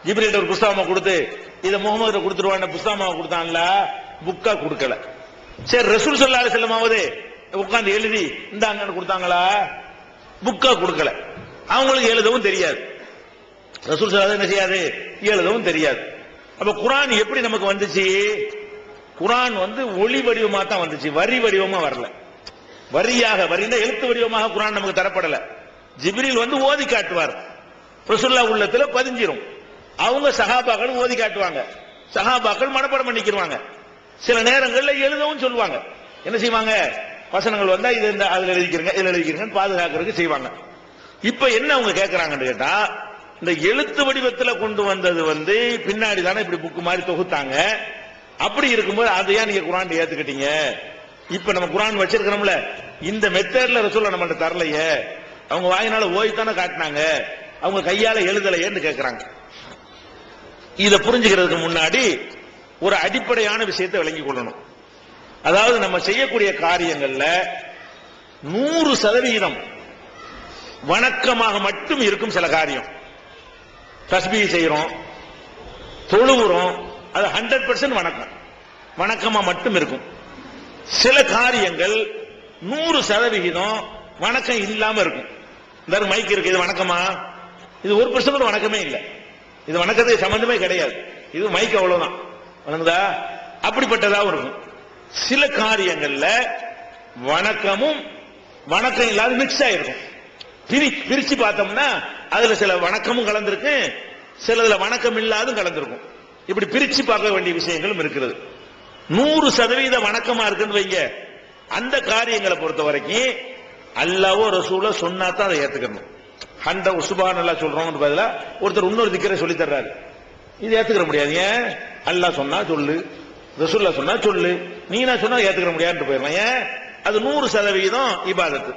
ஜிப்ரீல் ஒரு புஸ்தகமா கொடுத்து இதை முகமது கொடுத்துருவான புஸ்தகமா கொடுத்தான்ல, புக்கா கொடுக்கல. சரி ரசூல் ஸல்லல்லாஹு அலைஹி வஸல்லம் ஆவது உட்கார்ந்து எழுதி இந்தாங்க கொடுத்தாங்களா? புக்கா கொடுக்கல. அவங்களுக்கு எழுதவும் தெரியாது. ரசூல் ஸல்லல்லாஹு என்ன செய்யாது? எழுதவும் தெரியாது. அப்ப குர்ஆன் எப்படி நமக்கு வந்துச்சு? குர்ஆன் ஒளி வடிவமா தான் வந்துச்சு, வரி வடிவமா வரல. வரின்னா எழுத்து வடிவமாக குர்ஆன் நமக்கு தரப்படல. ஜிப்ரீல் ஓதி காட்டுவார், ரசூலுல்லாஹ் உள்ளத்துல பதிஞ்சிரும். அவங்க சஹாபாக்கள் ஓதி காட்டுவாங்க, சஹாபாக்கள் மனப்பாடம் பண்ணிக்கிறாங்க. சில நேரங்களில் எழுதவும் சொல்லுவாங்க. என்ன செய்வாங்க? வசனங்கள் வந்தா இது இந்த அதுல எழுதிக்கிறங்க, இதுல எழுதிக்கிறங்கன்னு பாதுகாக்கிறதுக்கு செய்வாங்க. இப்ப என்ன அவங்க கேட்கறாங்கன்னு கேட்டா, இந்த எழுத்து வடிவத்தில் கொண்டு வந்தது பின்னாடி தானே இப்படி புக்கு மாதிரி தொகுத்தாங்க. அப்படி இருக்கும்போது அதை ஏன் நீங்க குர்ஆன் ஏத்துக்கிட்டீங்க? இப்ப நம்ம குர்ஆன் வச்சிருக்கிறோம்ல, இந்த மெத்தட்ல ரசூலுல்லாஹ் நம்மள்ட்ட தரலையே, அவங்க வாயினால ஓய்த்தானே காட்டினாங்க, அவங்க கையால எழுதலையேன்னு கேட்கிறாங்க. இதை புரிஞ்சுக்கிறதுக்கு முன்னாடி ஒரு அடிப்படையான விஷயத்தை விளங்கிக் கொள்ளணும். அதாவது நம்ம செய்யக்கூடிய காரியங்கள்ல 100% வணக்கமாக மட்டும் இருக்கும். சில காரியம் தஸ்பீஹ் செய்யறோம், தொழுகிறோம், அது 100% வணக்கமா மட்டும் இருக்கும். சில காரியங்கள் 100% வணக்கம் இல்லாம இருக்கும். இந்த மைக் இருக்கு, இது வணக்கமா? இது 1% வணக்கமே இல்லை, இது வணக்கத்துக்கு சம்பந்தமே கிடையாது, இது மைக் அவ்வளவுதான் வணங்குதா, அப்படிப்பட்டதாகவும் இருக்கும். சில காரியங்கள்ல வணக்கமும் வணக்கம் இல்லாத மிக்ஸ் ஆயிருக்கும். பிரிச்சு பார்த்தோம்னா அதுல சில வணக்கமும் கலந்திருக்கு, சிலதுல வணக்கம் இல்லாதும் கலந்திருக்கும். இப்படி பிரிச்சு பார்க்க வேண்டிய விஷயங்களும் இருக்கிறது. 100% வணக்கமா இருக்குன்னு வைங்க, அந்த காரியங்களை பொறுத்த வரைக்கும் அல்லாஹ்வோ ரசூலோ சொன்னா தான் அதை ஏத்துக்கணும். சுப்ஹானல்லாஹ் சொல்றோம் பதிலா ஒருத்தர் இன்னொரு திக்ரை சொல்லி தர்றாரு, இது ஏத்துக்கிற முடியாது. ஏன்? அல்லாஹ் சொன்னா சொல்லு, ரசூலுல்லாஹ் சொன்னா சொல்லு, நீனா சொன்னா ஏத்துக்கிற முடியாதுன்னு போயிடலாம். ஏன்? அது 100% இபாதத்து.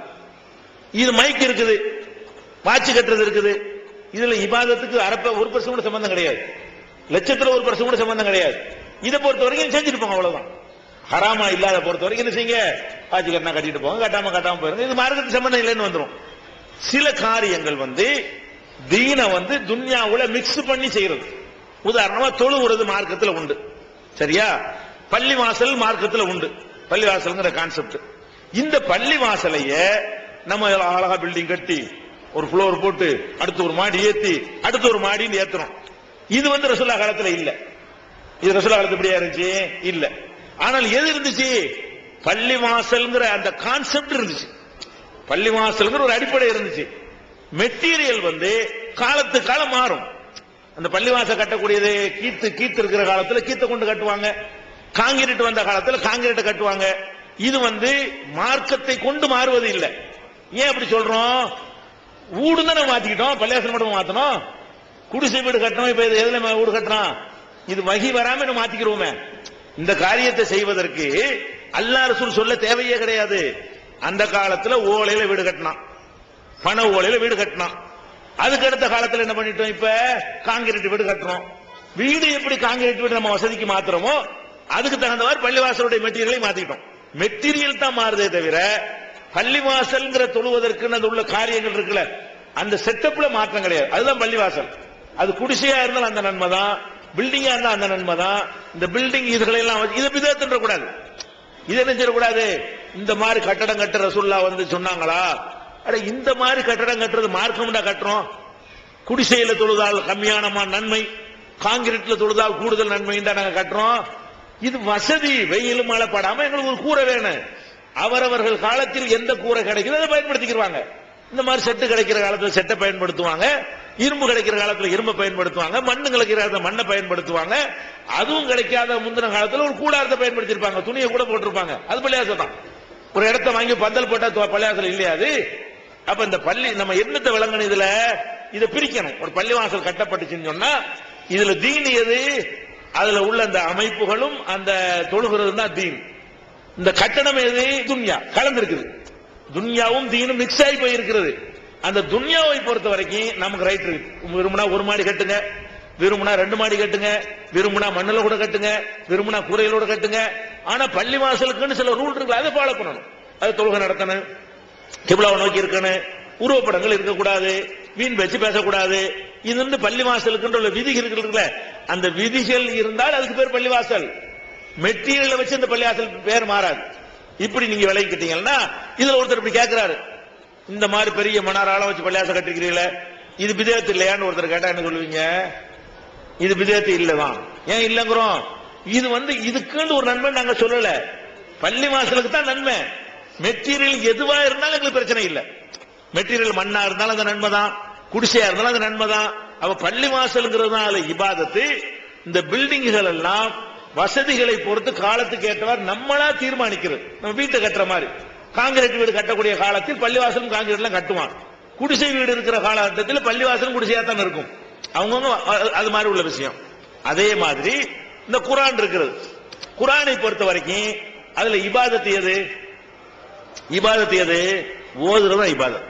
இது மைக் இருக்குது, வாட்சி கட்டுறது இருக்குது, இதுல இபாதத்துக்கு 1% கூட சம்பந்தம் கிடையாது, லட்சத்துல 1% கூட சம்பந்தம் கிடையாது. இதை பொறுத்த வரைக்கும் செஞ்சுட்டு போங்க, அவ்வளவுதான். ஹராமா இல்லாத பொறுத்த வரைக்கும் என்ன செய்யுங்க, வாட்சி கட்டினா கட்டிட்டு போங்க, கட்டாம போயிருங்க, இது மார்க்கத்துக்கு சம்பந்தம் இல்லைன்னு வந்துடும். சில காரியங்கள் தீன துன்யாவுல மிக்ஸ் பண்ணி செய்யறது. உதாரணமா தொழுகிறது மார்க்கத்தில் உண்டு, சரியா? பள்ளிவாசல் மார்க்கத்தில் உண்டு, பள்ளிவாசல்ங்கிற கான்செப்ட். இந்த பள்ளிவாசலைய நம்ம அழகா பில்டிங் கட்டி ஒரு ஃப்ளோர் போட்டு அடுத்து ஒரு மாடி ஏத்தி அடுத்து ஒரு மாடின்னு ஏத்துறோம். இது ரசூலுல்லாஹ் காலத்துல இல்ல. இது ரசூலுல்லாஹ் காலத்துல எப்படியா இருந்துச்சு? இல்ல. ஆனால் எது இருந்துச்சு? பள்ளிவாசல்ங்கிற அந்த கான்செப்ட் இருந்துச்சு, பள்ளிவாசல்ங்கிற ஒரு அடிப்படை இருந்துச்சு. மெட்டீரியல் காலத்துக்கு காலம் மாறும். அந்த பள்ளிவாசல் கட்டக்கூடியது கீத்து இருக்கிற காலத்துல கீத்தை கொண்டு கட்டுவாங்க, காங்கிரீட் வந்த காலத்துல காங்கிரீட்டை கட்டுவாங்க. இது மார்க்கத்தை கொண்டு மாறுவது இல்லை. ஏன் அப்படி சொல்றோம்? வீடு தானே மாத்திக்கிட்டோம், பள்ளிவாசல் மட்டும் மாத்தணும். குடிசை வீடு கட்டணும், இப்ப எதுல வீடு கட்டுறோம்? இது வகி வராம மாத்திக்கிறோமே. இந்த காரியத்தை செய்வதற்கு அல்லாஹ் ரசூல் சொல்ல தேவையே கிடையாது. அந்த காலத்துல ஓலையில வீடு கட்டினான், பண ஓலையில வீடு கட்டினான். அதுக்கு அடுத்த காலத்துல என்ன பண்ணிட்டோம்? இப்ப காங்கிரீட் வீடு கட்டுறோம். வீடு எப்படி காங்கிரீட் வீடு நம்ம வசதிக்கு மாத்திரமோ அதுக்கு தகுந்தவாறு பள்ளிவாசலுடைய மெட்டீரியலை மாத்திட்டோம். மெட்டீரியல் தான் மாறுதே தவிர பள்ளிவாசல் தொழுவதற்கு உள்ள காரியங்கள் இருக்குல்ல, அந்த செட்டப்ல மாற்றம் கிடையாது. அதுதான் பள்ளிவாசல். அது குடிசையா இருந்தாலும் அந்த நன்மை தான், பில்டிங்கா இருந்தா அந்த நன்மை தான். இந்த பில்டிங் இதுகளை எல்லாம் இதை பிதஅத் கூடாது, இதை நினைச்சிடக்கூடாது. இந்த மாதிரி கட்டடம் கட்ட ரசூலுல்லாஹ் சொன்னாங்களா? அட இந்த மாதிரி கட்டடம் கட்டுறது மார்க்கம்டா கட்டுறோம். குடிசையில தொழுதால் கம்மியான நன்மை, காங்கிரீட்ல தொழுதால் கூடுதல் நன்மை நாங்க கட்டுறோம். இது வசதி, வெயில் மழை படாம எங்களுக்கு ஒரு கூரை வேணும். அவரவர்கள் காலத்தில் எந்த கூரை கிடைக்குதோ அதை பயன்படுத்திக்கிறாங்க. இந்த மாதிரி செட்டு கிடைக்கிற காலத்தில் செட்டை பயன்படுத்துவாங்க, இரும்பு கிடைக்கிற காலத்தில் இரும்பை பயன்படுத்துவாங்க, மண்ணு கிடைக்கிற காலத்தில் மண்ணை பயன்படுத்துவாங்க. அதுவும் கிடைக்காத முந்தின காலத்தில் ஒரு கூடாரத்தை பயன்படுத்திருப்பாங்க, துணியை கூட போட்டிருப்பாங்க. அது பள்ளிவாசல் தான். ஒரு இடத்தை வாங்கி பந்தல் போட்டா பள்ளிவாசல் இல்லையா? அது அப்ப இந்த பள்ளி நம்ம என்னத்தை விளங்கணும்? இதுல இதை பிரிக்கணும். ஒரு பள்ளிவாசல் கட்டப்பட்டுச்சுன்னு சொன்னா இதுல தீன் எது? அதுல உள்ள அந்த அமைப்புகளும் அந்த தொழுகிறது தான் தீன். இந்த கட்டணம் எது? துன்யா கலந்திருக்குது. துன்யாவும் தீனும் மிக்ஸ் ஆகி போயிருக்கிறது. அந்த துன்யாவை பொறுத்த வரைக்கும் நமக்கு ரைட் இருக்கு. விரும்பினா ஒரு மாடி கட்டுங்க, விரும்பினா 2 மாடி கட்டுங்க, விரும்பினா மண்ணில் கூட கட்டுங்க, விரும்பினா கூரையிலோட கட்டுங்க. ஆனா பள்ளிவாசலுக்குன்னு சில ரூல் இருக்கு, அதை ஃபாலோ பண்ணணும். அது தொழுகை நடத்தணும், கிப்லாவை நோக்கி இருக்கணும், உருவப்படங்கள் இருக்கக்கூடாது, வீண் பேச்சு பேசக்கூடாது, இது வந்து பள்ளிவாசலுக்கு உள்ள விதிகள் இருக்குல்ல, அந்த விதிகள் இருந்தால் அதுக்கு பேர் பள்ளிவாசல். மெட்டீரியலை வச்சு இந்த பள்ளிவாசல் பேர் மாறாது. இப்படி நீங்க விளக்கிட்டீங்கன்னா, இதுல ஒருத்தர் இப்படி கேட்கிறாரு, இந்த மாதிரி பெரிய மணாரால வச்சு பள்ளிவாசல் கட்டிக்கிறீங்களே, இது பிதஅத் இல்லையான்னு ஒருத்தர் கேட்டா என்ன சொல்லுவீங்க? இது பிதஅத் இல்லதான். ஏன் இல்லங்கிறோம்? இது வந்து இதுக்குன்னு ஒரு நன்மை நாங்க சொல்லல, பள்ளிவாசலுக்கு தான் நன்மை. மெட்டீரியல் எதுவா இருந்தாலும் எங்களுக்கு பிரச்சனை இல்லை. மெட்டீரியல் மண்ணா இருந்தாலும் அந்த நன்மை தான், குடிசையா இருந்தாலும் அந்த நன்மை தான். அவ பள்ளிவாசல்ங்கிறதுனால இபாதத்து. இந்த பில்டிங்குகள் எல்லாம் வசதிகளை பொறுத்து காலத்துக்கு ஏற்றவாறு நம்மளா தீர்மானிக்கிறது. நம்ம வீட்டை கட்டுற மாதிரி காங்கிரீட் வீடு கட்டக்கூடிய காலத்தில் பள்ளிவாசலும் காங்கிரீட்லாம் கட்டுவான். குடிசை வீடு இருக்கிற காலகட்டத்தில் பள்ளிவாசலும் குடிசையா தான் இருக்கும். அவங்கவுங்க அது மாதிரி உள்ள விஷயம். அதே மாதிரி இந்த குர்ஆன் இருக்கிறது. குர்ஆனை பொறுத்த வரைக்கும் அதுல இபாதத்து எது? இபாதத்து எது? ஓதுறது இபாதத்.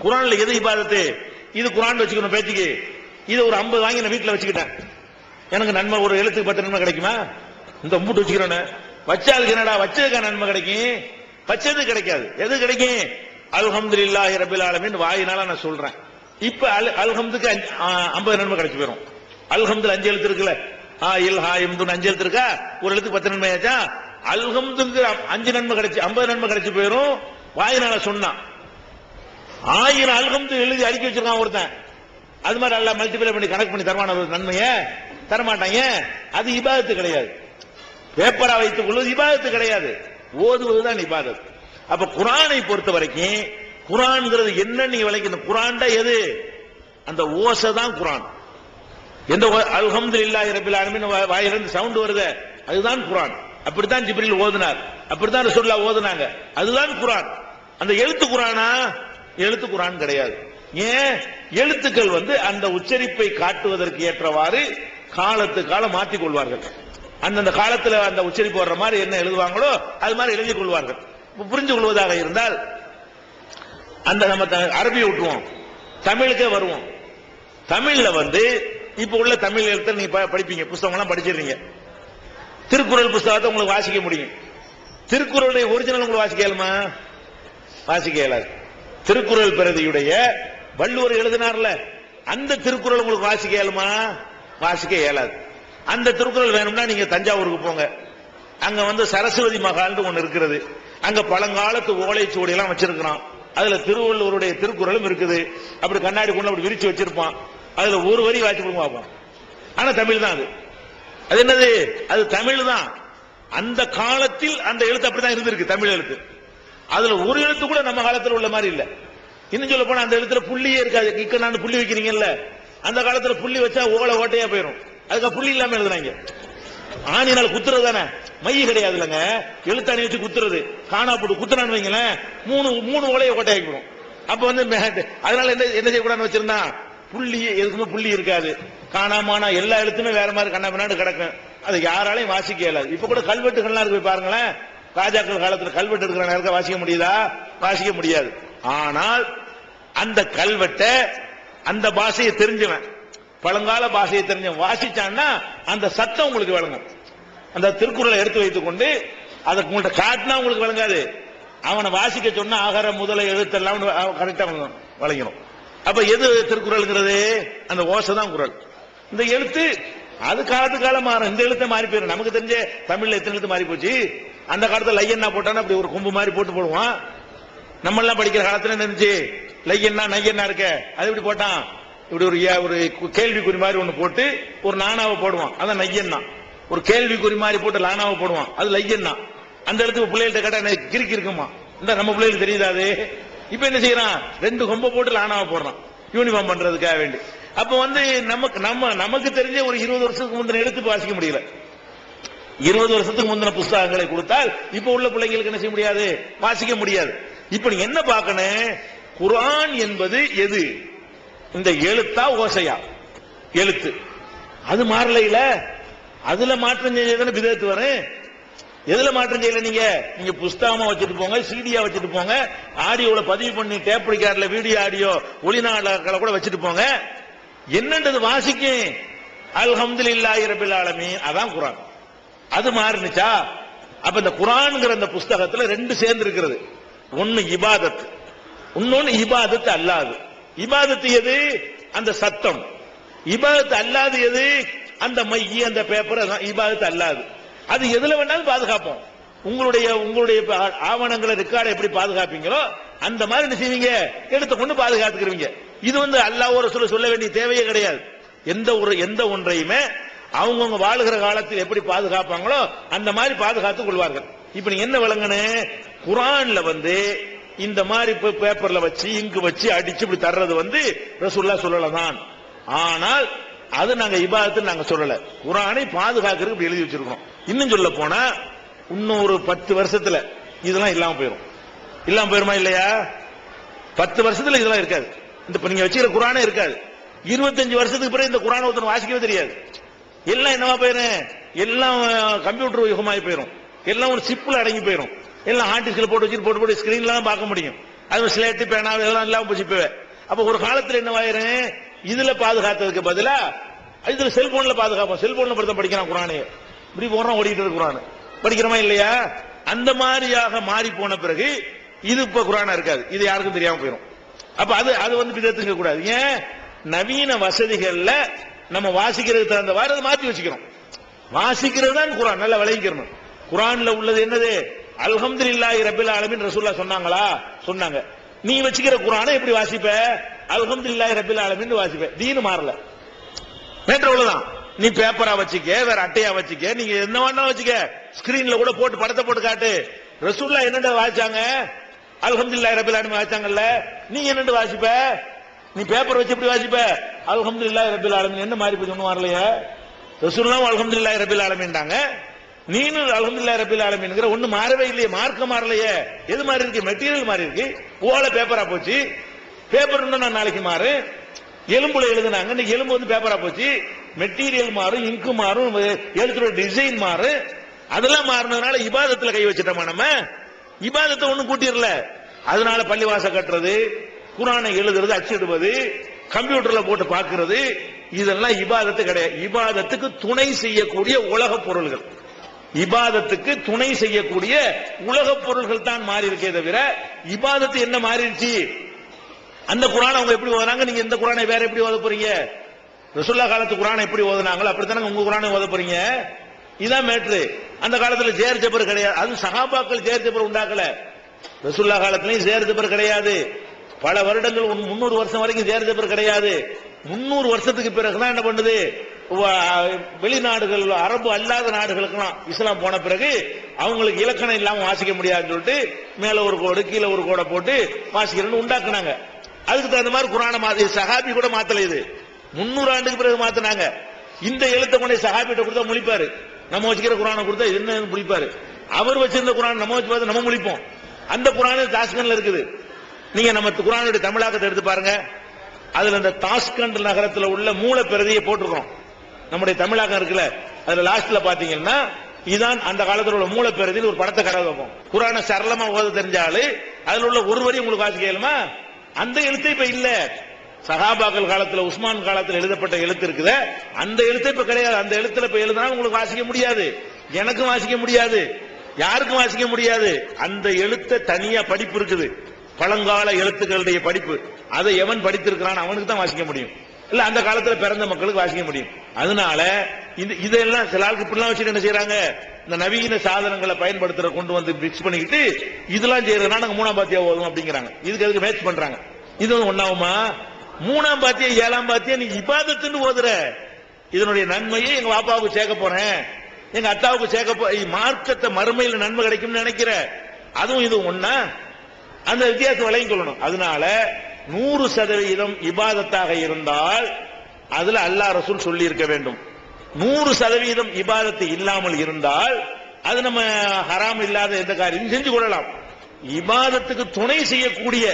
குர்ஆன்ல எது இபாதத்து? இது குர்ஆன் வச்சுக்கணும் பேச்சுக்கு. இது ஒரு 50 வாங்கி நான் வீட்டுல வச்சுக்கிட்டேன், எனக்கு நன்மை ஒரு எழுத்துக்கு 10 நன்மை கிடைக்குமா? இந்த மூட்டு வச்சுக்கிறேன்னு வச்சாலுக்கு என்னடா வச்சதுக்கா நன்மை கிடைக்கும்? வச்சது கிடைக்காது. எது கிடைக்கும்? அல்ஹம்துலில்லாஹி ரப்பில் ஆலமீன் வாயினால நான் சொல்றேன். இப்ப அல்ஹம்துக்கு 50 நன்மை கிடைச்சு போயிடும். அல்ஹம்துல 5 எழுத்து இருக்குல்ல, இல் ஹா இம்துன்னு 5 எழுத்து இருக்கா, ஒரு எழுத்துக்கு 10 நன்மை ஆச்சா? அல்ஹம்துக்கு 5 நன்மை கிடைச்சு 50 நன்மை கிடைச்சு போயிடும். வாயினால சொன்னா 1000 அல்ஹம்து எழுதி அடுக்கி வச்சிருக்கான் ஒருத்தன். அது மாதிரி அல்லாஹ் மல்டிப்ளை பண்ணி கணக்கு பண்ணி தருவான ஒரு நன்மையை தரமாட்டாங்க. அது இபாதத்து கிடையாது. பேப்பரா வைத்துக் கொள்வது இபாதத்து கிடையாது, ஓதுவதுதான் இபாதத். அப்ப குர்ஆனை பொறுத்த வரைக்கும் குர்ஆன்ங்கிறது என்ன நீங்க விளக்கணும். குர்ஆன் எது? அந்த ஓசை தான் குர்ஆன். எந்த அல்ஹம்துலில்லாஹி ரப்பில் ஆலமீன் வாயிலிருந்து சவுண்ட் வருது, அதுதான் குர்ஆன். அப்படித்தான் ஜிப்ரீல் ஓதுனார், அப்படித்தான் ரசூலுல்லாஹ் ஓதுனாங்க, அதுதான் குர்ஆன். அந்த எழுத்து குர்ஆனா? எழுத்து குர்ஆன் கிடையாது. ஏன்? எழுத்துக்கள் வந்து அந்த உச்சரிப்பை காட்டுவதற்கு ஏற்றவாறு காலத்துக்கு காலம் மாற்றிக் கொள்வார்கள். அந்தந்த காலத்தில் அந்த உச்சரிப்பு வர்ற மாதிரி என்ன எழுதுவாங்களோ அது மாதிரி எழுதிக் கொள்வார்கள். புரிஞ்சு கொள்வதாக இருந்தால் அந்த நம்ம அரபி விட்டுருவோம், தமிழுக்கே வருவோம். தமிழ்ல வந்து இப்ப உள்ள தமிழ் எழுத்து நீங்க படிப்பீங்க, புத்தகம்லாம் படிச்சிருக்கீங்க. திருக்குறள் புத்தகத்தை உங்களுக்கு வாசிக்க முடியும். திருக்குறளுடைய ஒரிஜினல் உங்களுக்கு வாசிக்க இயலுமா? வாசிக்க இயலாது. திருக்குறள் பிரதியுடைய வள்ளுவர் எழுதினார்ல, அந்த திருக்குறள் உங்களுக்கு வாசிக்க இயலுமா? வாசிக்க இயலாது. அந்த திருக்குறள் வேணும்னா நீங்க தஞ்சாவூருக்கு போங்க, அங்க வந்து சரஸ்வதி மகால்னு ஒண்ணு இருக்கிறது. அங்க பழங்காலத்து ஓலைச்சுவடி எல்லாம் வச்சிருக்கிறான். அதுல திருவள்ளுவருடைய திருக்குறளும் இருக்குது. அப்படி கண்ணாடி கொண்டு அப்படி விரிச்சு வச்சிருப்பான். அதுல ஒரு வரி வாசி கொடுங்க பார்ப்போம். ஆனா தமிழ் தான் அது. அது என்னது? அது தமிழ் தான். அந்த காலத்தில் அந்த எழுத்து அப்படிதான் இருந்திருக்கு, தமிழ் எழுத்து. அதுல ஒரு எழுத்து கூட நம்ம காலத்தில் உள்ள மாதிரி இல்ல. இன்னும் சொல்ல போனா அந்த எழுத்துல புள்ளியே இருக்காது. இக்க நான் புள்ளி வைக்கிறீங்கல்ல, அந்த காலத்துல புள்ளி வச்சா ஓட்டையா போயிடும். அதுக்கு புள்ளி இல்லாம எழுதுனாங்க. ஆணினால் குத்துறது தானே, மைய கிடையாது இல்லங்க. எழுத்தாணி வச்சு குத்துறது, காணா போட்டு குத்துறான்னு வைங்களேன், மூணு ஓலையை ஓட்டையாக்கி போடும். அப்ப வந்து அதனால என்ன செய்யக்கூடாதுன்னு வச்சிருந்தா, புள்ளி எதுக்குமே புள்ளி இருக்காது. காணாமானா எல்லா எழுத்துமே வேற மாதிரி கண்ணா பின்னாடி கிடக்கும். அது யாராலையும் வாசிக்க இயலாது. இப்ப கூட கல்வெட்டுகள்லாம் இருக்கு போய் பாருங்களேன். ராஜாக்கள் காலத்துல கல்வெட்டு இருக்கிற நேரத்தில் வாசிக்க முடியுதா? வாசிக்க முடியாது. ஆனால் அந்த கல்வெட்டை அந்த பாஷையை தெரிஞ்சவன், பழங்கால பாஷையை தெரிஞ்சவன் வாசிச்சான்னா அந்த சத்தம் உங்களுக்கு வழங்கும். அந்த திருக்குறளை எடுத்து வைத்துக் கொண்டு அதை உங்கள்கிட்ட காட்டினா உங்களுக்கு வழங்காது. அவனை வாசிக்க சொன்னா ஆகார முதல எழுத்தெல்லாம் கரெக்டா வழங்கிடும். அப்ப எது திருக்குறள்ங்கிறது? அந்த ஓசை தான் குறள். இந்த எழுத்து அது காலத்து காலம் மாறும். இந்த எழுத்தை மாறி போயிடும். நமக்கு தெரிஞ்ச தமிழ்ல எத்தனை எழுத்து மாறி போச்சு. அந்த காலத்துல லையன்னா போட்டானா அப்படி ஒரு கொம்பு மாதிரி போட்டு போடுவான். நம்ம எல்லாம் படிக்கிற காலத்துல இருந்துச்சு லையன்னா நையன்னா இருக்க, அது இப்படி போட்டான். இப்படி ஒரு கேள்விக்குறி மாதிரி ஒண்ணு போட்டு ஒரு நானாவை போடுவான், அதான் நையன்னா. ஒரு கேள்விக்குறி மாதிரி போட்டு லானாவை போடுவான், அது லையன்னா. அந்த இடத்துக்கு பிள்ளைகிட்ட கேட்டா கிறுக்கி இருக்குமா? இந்த நம்ம பிள்ளைகளுக்கு தெரியுதா அது? இப்ப என்ன செய்யறான்? 2 கொம்பை போட்டு லானாவை போடுறான் யூனிஃபார்ம் பண்றதுக்காக வேண்டி. அப்ப வந்து நமக்கு தெரிஞ்ச ஒரு 20 வருஷத்துக்கு முந்தின எடுத்து வாசிக்க முடியல. 20 வருஷத்துக்கு முந்தின புஸ்தகங்களை கொடுத்தால் இப்ப உள்ள பிள்ளைங்களுக்கு என்ன செய்ய முடியாது? வாசிக்க முடியாது. இப்ப நீங்க என்ன பார்க்கணும்? குர்ஆன் என்பது எது? இந்த எழுத்தா ஓசையா? எழுத்து. அது மாறல. அதுல மாற்றம் செய்ய பிதஅத் வரும். எதுல மாற்றம் செய்யல? நீங்க புஸ்தகமா வச்சுட்டு போங்க, சிடியா வச்சுட்டு போங்க, ஆடியோல பதிவு பண்ணி டேப் ரெக்கார்ட்ல வீடியோ ஆடியோ ஒளிநாடகங்களை கூட வச்சுட்டு போங்க. என்னன்றது வாசிக்கும். அல்ஹம்துலில்லாஹி ரப்பில் ஆலமீன், அதான் குர்ஆன். அது மாறினுச்சா? அப்ப இந்த குர்ஆன்ங்கிற அந்த புஸ்தகத்துல 2 சேர்ந்து இருக்கிறது. ஒன்னு இபாதத், இன்னொன்னு இபாதத் அல்லாது. இபாதத் எது? அந்த சத்தம். இபாதத் அல்லாது எது? அந்த மைய அந்த பேப்பர் இபாதத் அல்லாது. அது எதுல வேணாலும் பாதுகாப்போம். உங்களுடைய ஆவணங்களை ரெக்கார்டை எப்படி பாதுகாப்பீங்களோ அந்த மாதிரி என்ன செய்வீங்க, எடுத்துக்கொண்டு பாதுகாத்துக்கிறீங்க. இது அல்லாஹ் ஒரு சொல்ல வேண்டிய தேவையே கிடையாது. எந்த ஒன்றையுமே அவங்கவுங்க வாழுகிற காலத்தில் எப்படி பாதுகாப்பாங்களோ அந்த மாதிரி பாதுகாத்துக் கொள்வார்கள். இப்ப நீங்க என்ன விளங்கணும், குர்ஆன்ல இந்த மாதிரி பேப்பர்ல வச்சு இங்கு வச்சு அடிச்சு இப்படி தர்றது ரசூலுல்லாஹ் சொல்லலாம். ஆனால் அது நாங்க இபாதத்து நாங்க சொல்லல. குர்ஆனை பாதுகாக்கிறதுக்கு இப்படி எழுதி வச்சிருக்கோம். இன்னும் சொல்ல போனா இன்னும் ஒரு 10 வருஷத்துல இதெல்லாம் இல்லாம போயிடும். இல்லாம போயிருமா இல்லையா? 10 வருஷத்துல இதெல்லாம் இருக்காது. இப்ப நீங்க வச்சுக்கிற குர்ஆனே இருக்காது. 25 வருஷத்துக்கு பிறகு இந்த குர்ஆனை ஒருத்தர் வாசிக்கவே தெரியாது. எல்லாம் என்னவா போயிடும், எல்லாம் கம்ப்யூட்டர் யுகமாகி போயிடும். எல்லாம் ஒரு சிப்ல அடங்கி போயிடும். எல்லாம் ஹார்ட் டிஸ்க்ல போட்டு ஸ்கிரீன்ல தான் பார்க்க முடியும். அது ஸ்லேட்டு பேனா இதெல்லாம் எல்லாம் போச்சு. அப்ப ஒரு காலத்துல என்னவாயிரும், இதுல பாதுகாத்ததுக்கு பதிலா இதுல செல்போன்ல பாதுகாப்போம். செல்போன்ல படுத்த படிக்கிறான் குர்ஆனே, இப்படி போறான் ஓடிட்டு இருக்கு குர்ஆன். படிக்கிறோமா இல்லையா? அந்த மாதிரியாக மாறி போன பிறகு இது இப்ப குர்ஆனா இருக்காது. இது யாருக்கும் தெரியாம போயிடும். அப்ப அது பிதத்துங்க கூடாது. ஏன்? நவீன வசதிகள்ல நம்ம வாசிக்கிறதுக்கு தகுந்தவாறு அதை மாற்றி வச்சுக்கிறோம். வாசிக்கிறது தான் குர்ஆன். நல்லா விளங்கிக்கணும். குர்ஆன்ல உள்ளது என்னது? அல்ஹம்துலில்லாஹி ரப்பில் ஆலமீன் ரசூலுல்லாஹ் சொன்னாங்களா? சொன்னாங்க. நீ வச்சுக்கிற குர்ஆனை எப்படி வாசிப்ப? அல்ஹம்துலில்லாஹி ரப்பில் ஆலமீன் வாசிப்ப. தீன் மாறல. மேட்டர் அவ்வளவுதான். நீ பேப்பரா வச்சுக்க, வேற அட்டையா வச்சுக்க, நீங்க என்ன வேணா வச்சுக்க, ஸ்கிரீன்ல கூட போட்டு படத்தை போட்டு காட்டு. ரசூலுல்லாஹ் என்னடா வாசிச்சாங்க? அல்ஹம்துலில்லாஹி ரப்பில் ஆலமீன் வாசிச்சாங்கல்ல. நீ என்னண்டு வாசிப்ப? நீ பேப்பர் வச்சு எப்படி வாசிப்ப? அல்ஹம்துலில்லாஹி ரப்பில் ஆலமீன். என்ன மாறி போய் ஒண்ணும் வரலையே. ரசூலுல்லாஹ் அல்ஹம்துலில்லாஹி ரப்பில் ஆலமீன்டாங்க, நீனும் அல்ஹம்துலில்லாஹி ரப்பில் ஆலமீன்ங்கற ஒண்ணு மாறவே இல்லையே. மார்க்க மாறலையே. எது மாறி இருக்கு? மெட்டீரியல் மாறி இருக்கு. ஓலை பேப்பரா போச்சு. பேப்பர் இன்னும் நாளைக்கு மாறு. எலும்புல எழுதுனாங்க, இன்னைக்கு எலும்பு பேப்பரா போச்சு. மெட்டீரியல் மாறும், இங்கு மாறும், எழுத்துற டிசைன் மாறும். அதெல்லாம் மாறினதுனால இபாதத்துல கை வச்சிட்டோமா நம்ம? இபாதத்தை ஒண்ணும் கூட்டிரல. அதனால பள்ளிவாச கட்டுறது, குர்ஆனை எழுதுறது, அச்சிடுவது, கம்ப்யூட்டர்ல போட்டு பார்க்கிறது, இதெல்லாம் இபாதத்து கிடையாது. இபாதத்துக்கு துணை செய்யக்கூடிய உலக பொருள்கள், இபாதத்துக்கு துணை செய்யக்கூடிய உலக பொருள்கள் தான் மாறி இருக்கே தவிர இபாதத்து என்ன மாறிடுச்சு? அந்த குர்ஆனை அவங்க எப்படி ஓதுனாங்க, நீங்க இந்த குர்ஆனை வேற எப்படி ஓத போறீங்க? ரசூலுல்லாஹ் காலத்து குர்ஆனை எப்படி ஓதுனாங்களோ அப்படித்தானே உங்க குர்ஆனை ஓத போறீங்க. இதான் மேட்ரு. அந்த காலத்துல ஜேர் ஜபர் கிடையாது. அது சஹாபாக்கள் ஜேர் ஜபர் உண்டாக்கல. ரசூலுல்லாஹ் காலத்துலயும் ஜேர் ஜபர் கிடையாது. பல வருடங்கள் 300 வருஷம் வரைக்கும் ஜேர் ஜபர் கிடையாது. 300 வருஷத்துக்கு பிறகுதான் என்ன பண்ணுது, வெளிநாடுகள் அரபு அல்லாத நாடுகளுக்கெல்லாம் இஸ்லாம் போன பிறகு அவங்களுக்கு இலக்கணம் இல்லாம வாசிக்க முடியாதுன்னு சொல்லிட்டு மேல ஒரு கோடு கீழே ஒரு கோடை போட்டு வாசிக்கிறேன்னு உண்டாக்குனாங்க. அதுக்கு தகுந்த மாதிரி குர்ஆனை மாத்தி சஹாபி கூட மாத்தல. இது 300 ஆண்டுக்கு பிறகு மாத்தினாங்க. இந்த எழுத்தை கொண்டு சஹாபிட்ட கொடுத்தா முழிப்பாரு. நம்ம வச்சுக்கிற குர்ஆனை கொடுத்தா என்ன முழிப்பாரு. அவர் வச்சிருந்த குர்ஆன் நம்ம வச்சு பார்த்து நம்ம முழிப்போம். அந்த குர்ஆன் தாஸ்கண்ட்ல இருக்குது. நீங்க நம்ம குர்ஆனுடைய தமிழாக்கத்தை எடுத்து பாருங்க. அதுல இந்த தாஸ்கண்ட் நகரத்தில் உள்ள மூல பிரதியை போட்டிருக்கோம். நம்முடைய தமிழாக்கம் இருக்குல்ல, அதுல லாஸ்ட்ல பாத்தீங்கன்னா இதான் அந்த காலத்தில் உள்ள மூல பிரதியில் ஒரு படத்தை கடை வைப்போம். குர்ஆனை சரளமா ஓத தெரிஞ்சாலு அதுல உள்ள ஒரு வரி உங்களுக்கு வாசிக்க இயலுமா? அந்த எழுத்து இப்ப இல்ல. சஹாபாக்கள் காலத்துல உஸ்மான் காலத்தில் எழுதப்பட்ட எழுத்து இருக்குது, அந்த எழுத்து இப்ப கிடையாது. அந்த எழுத்துல இப்ப எழுதினா உங்களுக்கு வாசிக்க முடியாது, எனக்கும் வாசிக்க முடியாது, யாருக்கும் வாசிக்க முடியாது. அந்த எழுத்த தனியா படிப்பு இருக்குது, பழங்கால எழுத்துக்களுடைய படிப்பு. அதை எவன் படித்திருக்கிறான் அவனுக்கு தான் வாசிக்க முடியும். இல்ல அந்த காலத்துல பிறந்த மக்களுக்கு வாசிக்க முடியும். அதனால இதெல்லாம் சில ஆளுக்கு இப்படிலாம் வச்சுட்டு என்ன செய்யறாங்க, இந்த நவீன சாதனங்களை பயன்படுத்துற கொண்டு வந்து மிக்ஸ் பண்ணிக்கிட்டு இதெல்லாம் செய்யறதுனா நாங்க 3ஆம் பாத்தியா ஓதும் அப்படிங்கிறாங்க. இதுக்கு எதுக்கு மேட்ச் பண்றாங்க? இது ஒண்ணாவுமா? 3ஆம் பாத்தியா 7ஆம் பாத்தியா நீ இபாதத்துன்னு ஓதுற, இதனுடைய நன்மையை எங்க பாப்பாவுக்கு சேர்க்க போறேன், எங்க அத்தாவுக்கு சேர்க்க மார்க்கத்தை மறுமையில் நன்மை கிடைக்கும்னு நினைக்கிற, அதுவும் இது ஒண்ணா? அந்த வித்தியாசம் விலையும் சொல்லணும். அதனால 100% இபாதத்தாக இருந்தால் அதுல அல்லாஹ் ரசூல் சொல்லி இருக்க வேண்டும். 100% இபாதத்து இல்லாமல் இருந்தால் அது நம்ம ஹராம் இல்லாத எந்த காரியம் செஞ்சு கொள்ளலாம். இபாதத்துக்கு துணை செய்யக்கூடிய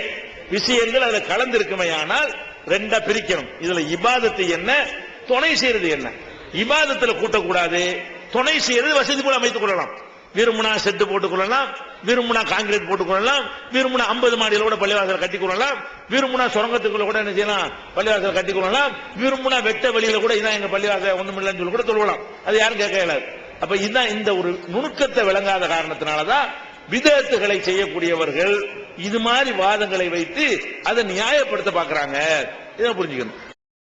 விஷயங்கள் அதுல கலந்து இருக்குமையானால் ரெண்டா பிரிக்கணும். இதுல இபாதத்து என்ன, துணை செய்யறது என்ன? இபாதத்துல கூட்டக்கூடாது, துணை செய்யறது வசதி போல அமைத்துக் கொள்ளலாம். விரும்புனா செட்டு போட்டுக் கொள்ளலாம், விரும்புனா கான்கிரீட் போட்டுக் கொள்ளலாம், விரும்புனா 50 மாடியில கூட பள்ளிவாசல் கட்டிக் கொள்ளலாம், விரும்புனா சுரங்கத்துக்குள்ள கூட என்ன செய்யலாம், பள்ளிவாசல் கட்டிக் கொள்ளலாம், விரும்புனா வெட்ட வெளியில கூட இதான் எங்க பள்ளிவாசல் ஒண்ணுமில்லைன்னு சொல்லி கூட சொல்லலாம். அது யாரும் கேட்க இயலாது. அப்ப இதுதான் இந்த ஒரு நுணுக்கத்தை விளங்காத காரணத்தினாலதான் விதத்துகளை செய்யக்கூடியவர்கள் இது மாதிரி வாதங்களை வைத்து அதை நியாயப்படுத்த பாக்குறாங்க. இதை புரிஞ்சுக்கணும்.